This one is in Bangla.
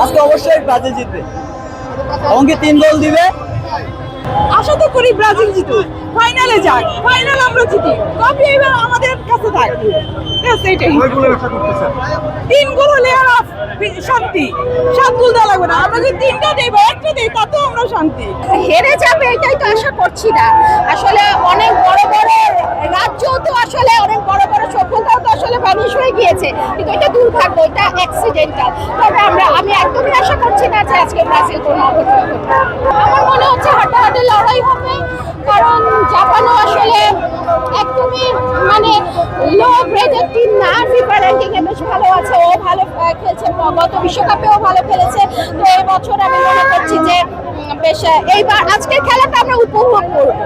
আজকে অবশ্যই ব্রাজিল জিতবে এবং কি 3 গোল দিবে। আশা তো করি ব্রাজিল জিতুক, ফাইনালে যাক, ফাইনাল আমরা জিতি, কপি এবার আমাদের কাছে থাক। এটাই 3 গোল হলে আর শান্তি, 7 গোল দেওয়া লাগবে না, আমরা যদি 3টা দেই বা 1টা দেই তাতেও আমরা শান্তি। হেরে যাবে এটাই তো আশা করছি না। আসলে অনেক বড় বড় রাজ্য তো আসলে অনেক বড় বড় সভ্যতাও তো আসলে ভ্যানিশ হয়ে গিয়েছে, কিন্তু এটা দুর্ভাগ্য, এটা অ্যাক্সিডেন্টাল। তবে আমি একদমই আশা করছি না যে আজকে ব্রাজিল কোনো অঘটন ঘটবে। আমার মনে হচ্ছে হাঁটাহাঁটি লড়াই হবে, কারণ জাপানও আসলে একদমই মানে লো গ্রেডের টিম না, ফিফা র্যাঙ্কিং এ বেশ ভালো আছে, ও ভালো খেলছে, গত বিশ্বকাপেও ভালো খেলেছে। তো এই বছর আমি মনে করছি যে বেশ এইবার আজকের খেলাটা আমরা উপভোগ করবো।